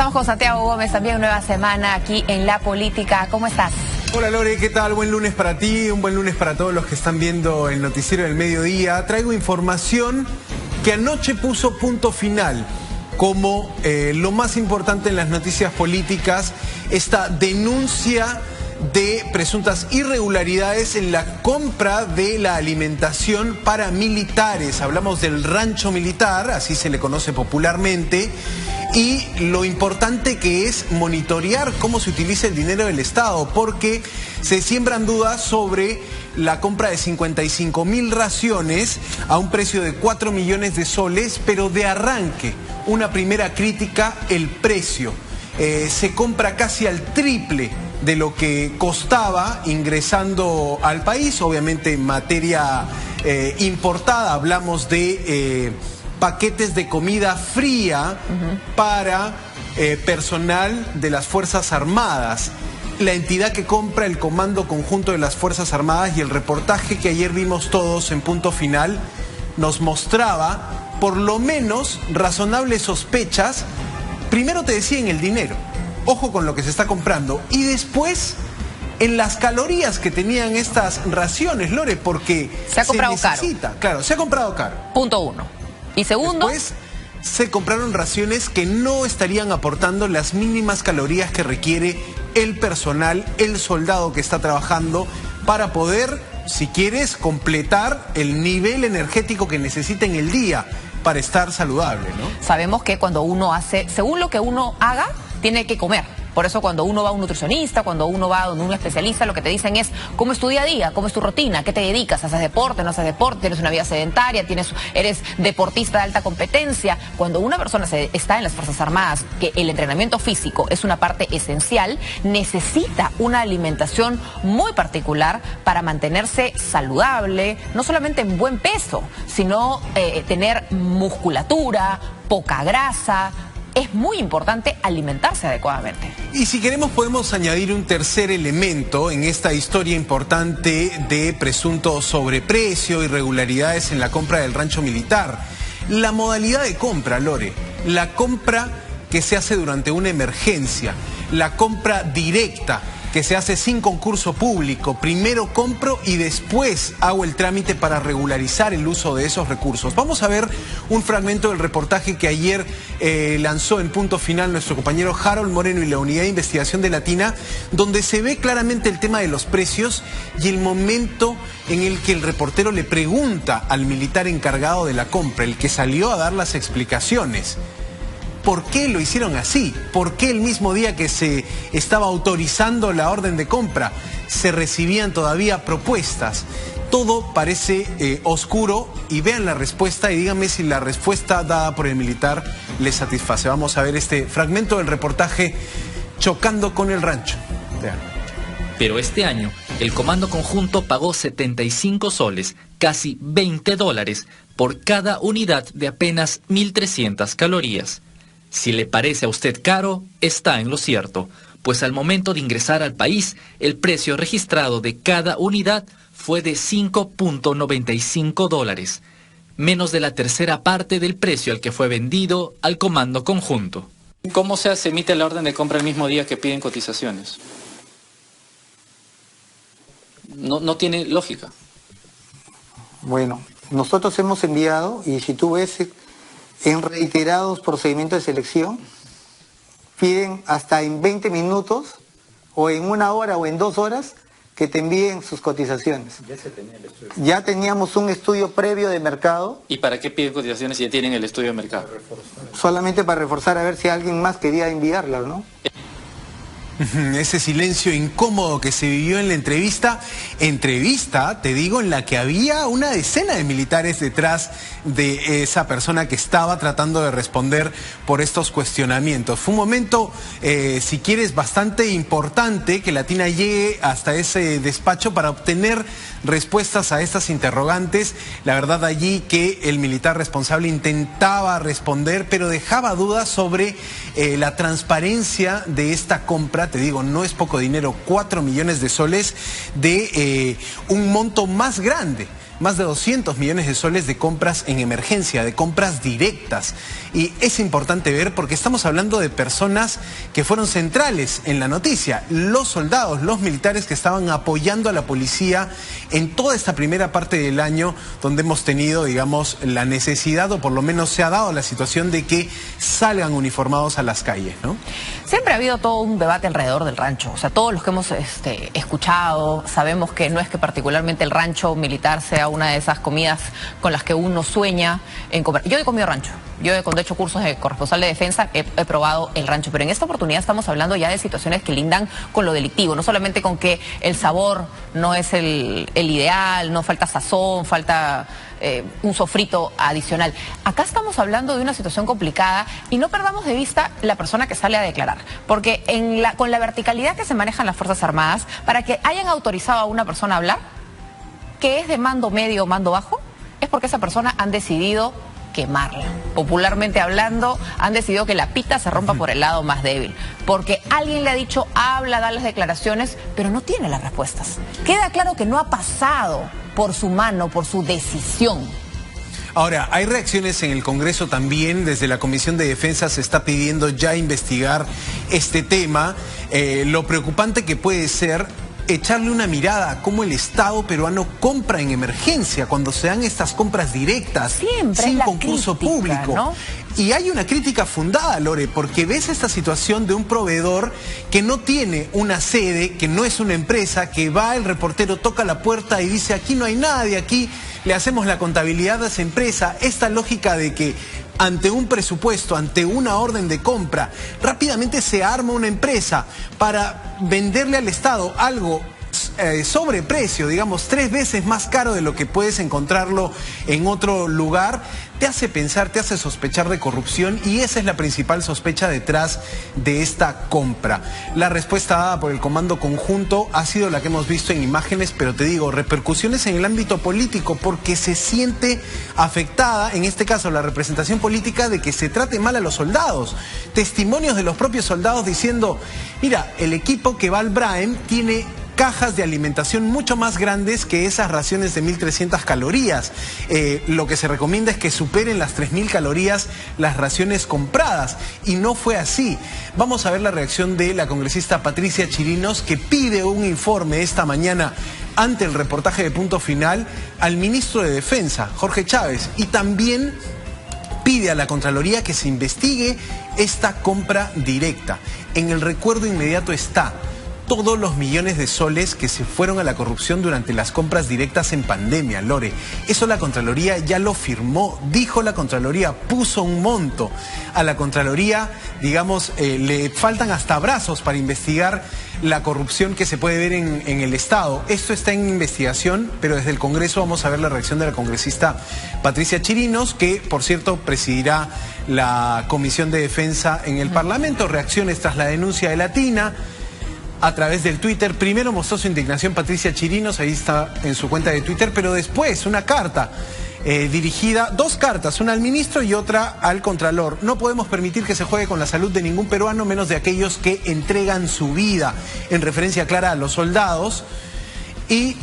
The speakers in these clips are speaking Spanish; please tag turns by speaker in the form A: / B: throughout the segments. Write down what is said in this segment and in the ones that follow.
A: Conversamos con Santiago Gómez, también nueva semana aquí en La Política. ¿Cómo estás?
B: Hola Lore, ¿qué tal? Buen lunes para ti, un buen lunes para todos los que están viendo el noticiero del mediodía. Traigo información que anoche puso punto final como lo más importante en las noticias políticas, esta denuncia de presuntas irregularidades en la compra de la alimentación para militares. Hablamos del rancho militar, así se le conoce popularmente, y lo importante que es monitorear cómo se utiliza el dinero del Estado, porque se siembran dudas sobre la compra de 55.000 raciones a un precio de 4 millones de soles, pero de arranque, una primera crítica, el precio. Se compra casi al triple de lo que costaba ingresando al país, obviamente en materia importada. Hablamos de paquetes de comida fría para personal de las Fuerzas Armadas. La entidad que compra, el Comando Conjunto de las Fuerzas Armadas, y el reportaje que ayer vimos todos en Punto Final nos mostraba por lo menos razonables sospechas. Primero te decía en el dinero, ojo con lo que se está comprando, y después en las calorías que tenían estas raciones, Lore, porque
A: se ha comprado caro.
B: Claro, se ha comprado caro.
A: Punto uno. Y segundo,
B: después se compraron raciones que no estarían aportando las mínimas calorías que requiere el personal, el soldado que está trabajando, para poder, si quieres, completar el nivel energético que necesita en el día para estar saludable, ¿no?
A: Sabemos que cuando uno hace, según lo que uno haga, tiene que comer. Por eso cuando uno va a un nutricionista, cuando uno va a un especialista, lo que te dicen es cómo es tu día a día, cómo es tu rutina, qué te dedicas, haces deporte, no haces deporte, tienes una vida sedentaria, eres deportista de alta competencia. Cuando una persona está en las Fuerzas Armadas, que el entrenamiento físico es una parte esencial, necesita una alimentación muy particular para mantenerse saludable, no solamente en buen peso, sino tener musculatura, poca grasa. Es muy importante alimentarse adecuadamente.
B: Y si queremos podemos añadir un tercer elemento en esta historia importante de presunto sobreprecio, irregularidades en la compra del rancho militar. La modalidad de compra, Lore, la compra que se hace durante una emergencia, la compra directa que se hace sin concurso público. Primero compro y después hago el trámite para regularizar el uso de esos recursos. Vamos a ver un fragmento del reportaje que ayer lanzó en Punto Final nuestro compañero Harold Moreno y la Unidad de Investigación de Latina, donde se ve claramente el tema de los precios y el momento en el que el reportero le pregunta al militar encargado de la compra, el que salió a dar las explicaciones. ¿Por qué lo hicieron así? ¿Por qué el mismo día que se estaba autorizando la orden de compra se recibían todavía propuestas? Todo parece oscuro, y vean la respuesta y díganme si la respuesta dada por el militar les satisface. Vamos a ver este fragmento del reportaje Chocando con el rancho. Vean.
C: Pero este año el Comando Conjunto pagó 75 soles, casi $20, por cada unidad de apenas 1.300 calorías. Si le parece a usted caro, está en lo cierto, pues al momento de ingresar al país, el precio registrado de cada unidad fue de $5.95, menos de la tercera parte del precio al que fue vendido al Comando Conjunto.
D: ¿Cómo se emite la orden de compra el mismo día que piden cotizaciones? No tiene lógica.
E: Bueno, nosotros hemos enviado, y si tú ves en reiterados procedimientos de selección, piden hasta en 20 minutos, o en 1 hora, o en 2 horas, que te envíen sus cotizaciones.
D: Ya se tenía el estudio.
E: Ya teníamos un estudio previo de mercado.
D: ¿Y para qué piden cotizaciones si ya tienen el estudio de mercado?
E: Solamente para reforzar, a ver si alguien más quería enviarla, ¿no?
B: Ese silencio incómodo que se vivió en la entrevista, te digo, en la que había una decena de militares detrás de esa persona que estaba tratando de responder por estos cuestionamientos. Fue un momento, si quieres, bastante importante que Latina llegue hasta ese despacho para obtener respuestas a estas interrogantes. La verdad allí que el militar responsable intentaba responder, pero dejaba dudas sobre la transparencia de esta compra. Te digo, no es poco dinero, 4 millones de soles de un monto más grande más de 200 millones de soles de compras en emergencia, de compras directas. Y es importante ver porque estamos hablando de personas que fueron centrales en la noticia. Los soldados, los militares que estaban apoyando a la policía en toda esta primera parte del año donde hemos tenido, digamos, la necesidad, o por lo menos se ha dado la situación de que salgan uniformados a las calles, ¿no?
A: Siempre ha habido todo un debate alrededor del rancho. O sea, todos los que hemos escuchado sabemos que no es que particularmente el rancho militar sea una de esas comidas con las que uno sueña en comer. Yo he comido rancho. Yo cuando he hecho cursos de corresponsal de defensa he probado el rancho. Pero en esta oportunidad estamos hablando ya de situaciones que lindan con lo delictivo. No solamente con que el sabor no es el ideal, no falta sazón, falta un sofrito adicional. Acá estamos hablando de una situación complicada y no perdamos de vista la persona que sale a declarar. Porque con la verticalidad que se manejan las Fuerzas Armadas, para que hayan autorizado a una persona a hablar, que es de mando medio o mando bajo, es porque esa persona han decidido quemarla. Popularmente hablando, han decidido que la pita se rompa por el lado más débil. Porque alguien le ha dicho, habla, da las declaraciones, pero no tiene las respuestas. Queda claro que no ha pasado por su mano, por su decisión.
B: Ahora, hay reacciones en el Congreso también. Desde la Comisión de Defensa se está pidiendo ya investigar este tema. Lo preocupante que puede ser echarle una mirada a cómo el Estado peruano compra en emergencia cuando se dan estas compras directas,
A: siempre
B: sin concurso público,
A: ¿no?
B: Y hay una crítica fundada, Lore, porque ves esta situación de un proveedor que no tiene una sede, que no es una empresa, que va el reportero, toca la puerta y dice, aquí no hay nadie, aquí le hacemos la contabilidad a esa empresa. Esta lógica de que ante un presupuesto, ante una orden de compra, rápidamente se arma una empresa para venderle al Estado algo sobreprecio, digamos 3 veces más caro de lo que puedes encontrarlo en otro lugar, te hace pensar, te hace sospechar de corrupción, y esa es la principal sospecha detrás de esta compra. La respuesta dada por el Comando Conjunto ha sido la que hemos visto en imágenes, pero te digo, repercusiones en el ámbito político, porque se siente afectada, en este caso la representación política, de que se trate mal a los soldados. Testimonios de los propios soldados diciendo, mira, el equipo que va al Braem tiene cajas de alimentación mucho más grandes que esas raciones de 1.300 calorías. Lo que se recomienda es que superen las 3.000 calorías las raciones compradas, y no fue así. Vamos a ver la reacción de la congresista Patricia Chirinos, que pide un informe esta mañana ante el reportaje de Punto Final al ministro de Defensa, Jorge Chávez, y también pide a la Contraloría que se investigue esta compra directa. En el recuerdo inmediato está todos los millones de soles que se fueron a la corrupción durante las compras directas en pandemia, Lore. Eso la Contraloría ya lo firmó, dijo la Contraloría, puso un monto. A la Contraloría, digamos, le faltan hasta brazos para investigar la corrupción que se puede ver en el Estado. Esto está en investigación, pero desde el Congreso vamos a ver la reacción de la congresista Patricia Chirinos, que, por cierto, presidirá la Comisión de Defensa en el Parlamento. Reacciones tras la denuncia de Latina a través del Twitter. Primero mostró su indignación Patricia Chirinos, ahí está en su cuenta de Twitter, pero después una carta dirigida, 2 cartas, una al ministro y otra al Contralor. No podemos permitir que se juegue con la salud de ningún peruano, menos de aquellos que entregan su vida, en referencia clara a los soldados. Y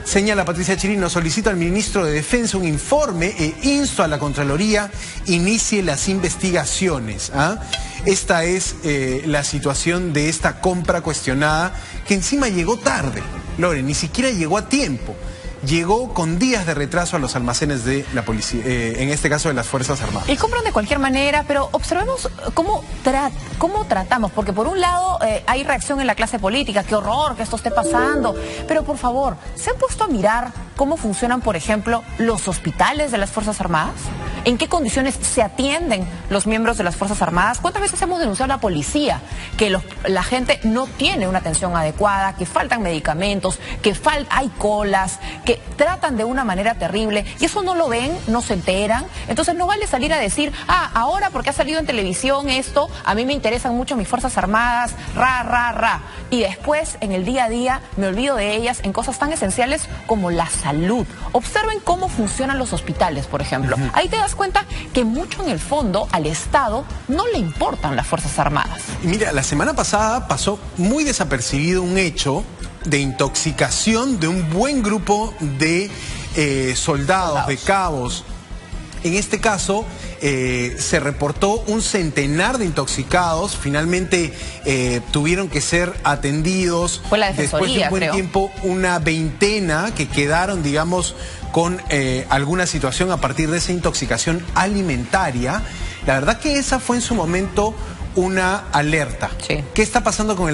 B: señala Patricia Chirinos, solicito al ministro de Defensa un informe e insto a la Contraloría inicie las investigaciones. Esta es la situación de esta compra cuestionada, que encima llegó tarde, Lore, ni siquiera llegó a tiempo. Llegó con días de retraso a los almacenes de la policía, en este caso de las Fuerzas Armadas.
A: Y compran de cualquier manera, pero observemos cómo tratamos, porque por un lado hay reacción en la clase política, qué horror que esto esté pasando, pero por favor, ¿se han puesto a mirar cómo funcionan, por ejemplo, los hospitales de las Fuerzas Armadas? ¿En qué condiciones se atienden los miembros de las Fuerzas Armadas? ¿Cuántas veces hemos denunciado a la policía que la gente no tiene una atención adecuada, que faltan medicamentos, que hay colas, que tratan de una manera terrible, y eso no lo ven, no se enteran? Entonces no vale salir a decir, ahora porque ha salido en televisión esto, a mí me interesan mucho mis Fuerzas Armadas, y después en el día a día me olvido de ellas en cosas tan esenciales como la salud. Observen cómo funcionan los hospitales, por ejemplo. Ahí te das cuenta que mucho en el fondo al Estado no le importan las Fuerzas Armadas.
B: Y mira, la semana pasada pasó muy desapercibido un hecho de intoxicación de un buen grupo de soldados, de cabos. En este caso, se reportó un centenar de intoxicados, finalmente tuvieron que ser atendidos.
A: Fue la
B: después de un buen tiempo, una veintena que quedaron, digamos, con alguna situación a partir de esa intoxicación alimentaria. La verdad que esa fue en su momento una alerta.
A: Sí.
B: ¿Qué está pasando con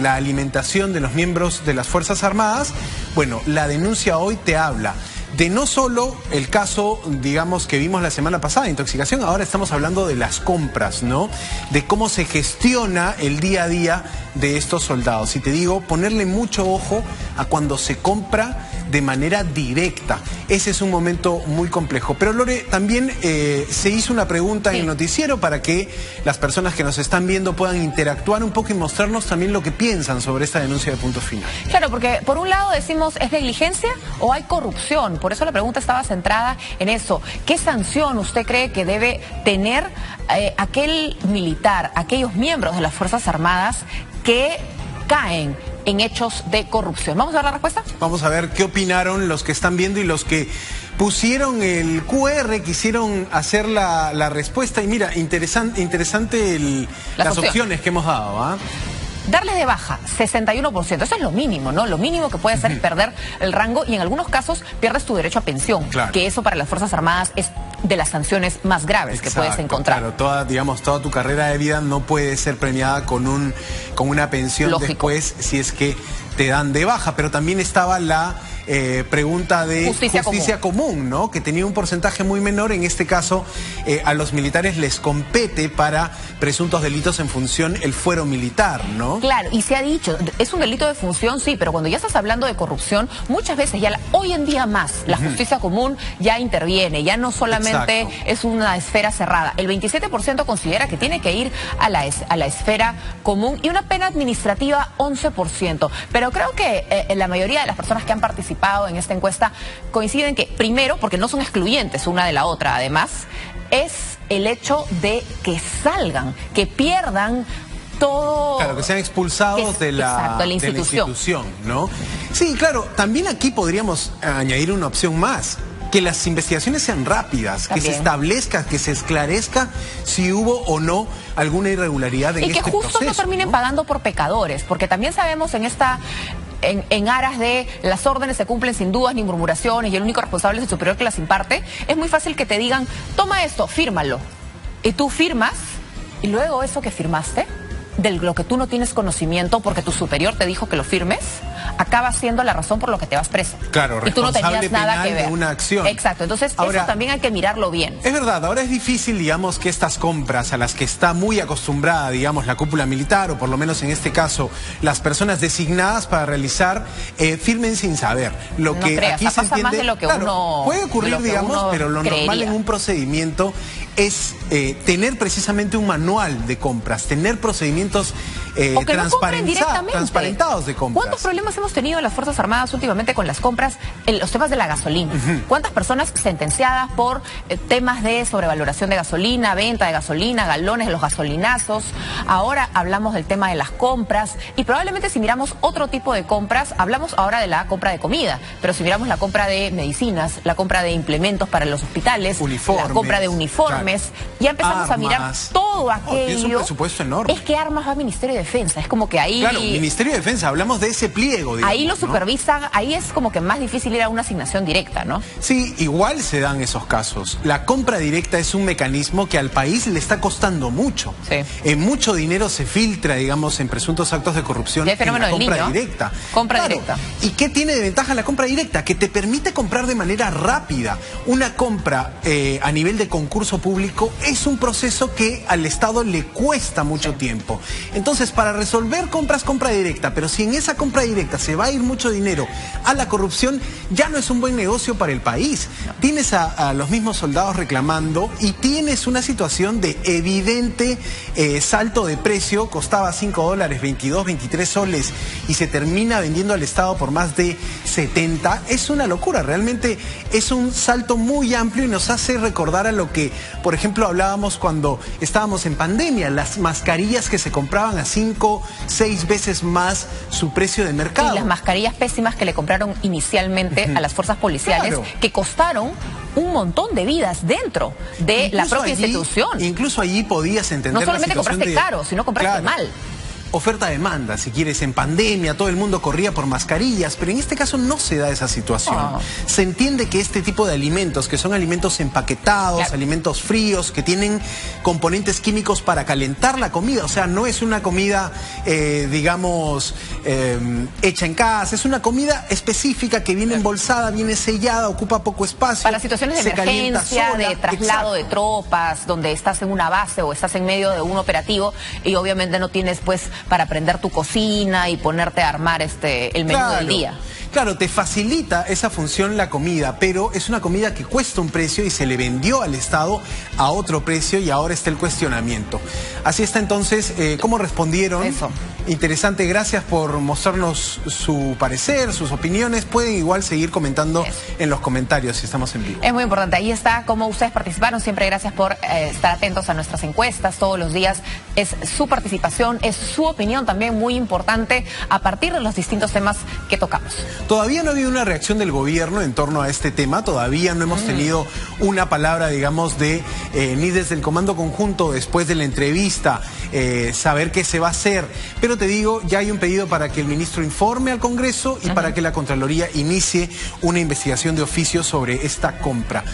B: la alimentación de los miembros de las Fuerzas Armadas? Bueno, la denuncia hoy te habla de no solo el caso, digamos, que vimos la semana pasada, de intoxicación, ahora estamos hablando de las compras, ¿no? De cómo se gestiona el día a día de estos soldados. Y te digo, ponerle mucho ojo a cuando se compra de manera directa. Ese es un momento muy complejo. Pero Lore, también se hizo una pregunta en el noticiero para que las personas que nos están viendo puedan interactuar un poco y mostrarnos también lo que piensan sobre esta denuncia de Punto Final.
A: Claro, porque por un lado decimos, ¿es negligencia o hay corrupción? Por eso la pregunta estaba centrada en eso. ¿Qué sanción usted cree que debe tener aquel militar, aquellos miembros de las Fuerzas Armadas que caen en hechos de corrupción? ¿Vamos a ver la respuesta?
B: Vamos a ver qué opinaron los que están viendo y los que pusieron el QR, quisieron hacer la respuesta. Y mira, interesante las opciones que hemos dado, ¿ah?
A: Darles de baja, 61%. Eso es lo mínimo, ¿no? Lo mínimo que puede hacer es perder el rango y en algunos casos pierdes tu derecho a pensión.
B: Claro.
A: Que eso para las Fuerzas Armadas es de las sanciones más graves que puedes encontrar.
B: Claro, toda tu carrera de vida no puede ser premiada con una pensión. Lógico. Después si es que te dan de baja. Pero también estaba la pregunta de justicia común, ¿no? Que tenía un porcentaje muy menor. En este caso, a los militares les compete para presuntos delitos en función el fuero militar, ¿no?
A: Claro, y se ha dicho, es un delito de función, sí, pero cuando ya estás hablando de corrupción, muchas veces ya hoy en día más, la justicia común ya interviene, ya no solamente es una esfera cerrada. El 27% considera que tiene que ir a la esfera común y una pena administrativa 11%. Pero creo que la mayoría de las personas que han participado en esta encuesta coinciden que, primero, porque no son excluyentes una de la otra, además, es el hecho de que salgan, que pierdan todo.
B: Claro, que sean expulsados de la institución, ¿no? Sí, claro, también aquí podríamos añadir una opción más. Que las investigaciones sean rápidas, también. Que se establezca, que se esclarezca si hubo o no alguna irregularidad en este proceso. Y que justo
A: no terminen pagando por pecadores, porque también sabemos en aras de las órdenes se cumplen sin dudas ni murmuraciones y el único responsable es el superior que las imparte, es muy fácil que te digan, toma esto, fírmalo. Y tú firmas, y luego eso que firmaste, de lo que tú no tienes conocimiento porque tu superior te dijo que lo firmes, acaba siendo la razón por lo que te vas preso.
B: Claro,
A: y tú no tenías nada que ver.
B: De una acción.
A: Exacto, entonces ahora, eso también hay que mirarlo bien.
B: Es verdad, ahora es difícil, digamos, que estas compras a las que está muy acostumbrada, digamos, la cúpula militar, o por lo menos en este caso, las personas designadas para realizar, firmen sin saber. Lo que
A: creas,
B: aquí se entiende,
A: más de lo que uno
B: puede ocurrir, digamos, pero lo
A: creería.
B: Normal en un procedimiento es tener precisamente un manual de compras, tener procedimientos transparentados de compras.
A: ¿Cuántos problemas hemos tenido en las Fuerzas Armadas últimamente con las compras, en los temas de la gasolina? ¿Cuántas personas sentenciadas por temas de sobrevaloración de gasolina, venta de gasolina, galones de los gasolinazos? Ahora hablamos del tema de las compras y probablemente si miramos otro tipo de compras, hablamos ahora de la compra de comida, pero si miramos la compra de medicinas, la compra de implementos para los hospitales, la compra de uniformes, ya empezamos a mirar todo aquello.
B: Es un presupuesto enorme.
A: Es que armas va al Ministerio de Defensa, es como que ahí...
B: Claro, Ministerio de Defensa, hablamos de ese pliego, digamos,
A: ahí lo supervisan, ¿no? Ahí es como que más difícil ir a una asignación directa, ¿no?
B: Sí, igual se dan esos casos. La compra directa es un mecanismo que al país le está costando mucho.
A: Sí.
B: Mucho dinero se filtra, digamos, en presuntos actos de corrupción en la compra directa.
A: Compra directa.
B: ¿Y qué tiene de ventaja la compra directa? Que te permite comprar de manera rápida. Una compra a nivel de concurso público es un proceso que al Estado le cuesta mucho tiempo. Entonces, para resolver compra directa, pero si en esa compra directa se va a ir mucho dinero a la corrupción, ya no es un buen negocio para el país. Tienes a los mismos soldados reclamando y tienes una situación de evidente salto de precio. Costaba $5, 22, 23 soles y se termina vendiendo al Estado por más de 70. Es una locura, realmente es un salto muy amplio y nos hace recordar a lo que, por ejemplo, hablábamos cuando estábamos en pandemia, las mascarillas que se compraban a 5, 6 veces más su precio de mercado. Estado.
A: Y las mascarillas pésimas que le compraron inicialmente a las fuerzas policiales,
B: Claro.
A: que costaron un montón de vidas dentro de la propia institución.
B: Incluso allí podías entender
A: No solamente
B: la situación
A: compraste caro, sino compraste mal.
B: Oferta-demanda, si quieres, en pandemia todo el mundo corría por mascarillas, pero en este caso no se da esa situación.
A: Oh.
B: Se entiende que este tipo de alimentos, que son alimentos empaquetados,
A: Claro,
B: alimentos fríos, que tienen componentes químicos para calentar la comida, o sea, no es una comida, digamos, hecha en casa, es una comida específica que viene embolsada, viene sellada, ocupa poco espacio.
A: Para situaciones de
B: se calienta
A: emergencia,
B: sola.
A: de traslado
B: Exacto.
A: de tropas, donde estás en una base o estás en medio de un operativo y obviamente no tienes pues para prender tu cocina y ponerte a armar el menú del día.
B: Claro, te facilita esa función la comida, pero es una comida que cuesta un precio y se le vendió al Estado a otro precio y ahora está el cuestionamiento. Así está entonces, ¿cómo respondieron?
A: Eso.
B: Interesante, gracias por mostrarnos su parecer, sus opiniones. Pueden igual seguir comentando
A: Eso.
B: en los comentarios si estamos en vivo.
A: Es muy importante, ahí está cómo ustedes participaron, siempre gracias por estar atentos a nuestras encuestas todos los días, es su participación, es su opinión también muy importante a partir de los distintos temas que tocamos.
B: Todavía no ha habido una reacción del gobierno en torno a este tema, todavía no hemos tenido una palabra, digamos, ni desde el Comando Conjunto, después de la entrevista, saber qué se va a hacer. Pero te digo, ya hay un pedido para que el ministro informe al Congreso y para que la Contraloría inicie una investigación de oficio sobre esta compra.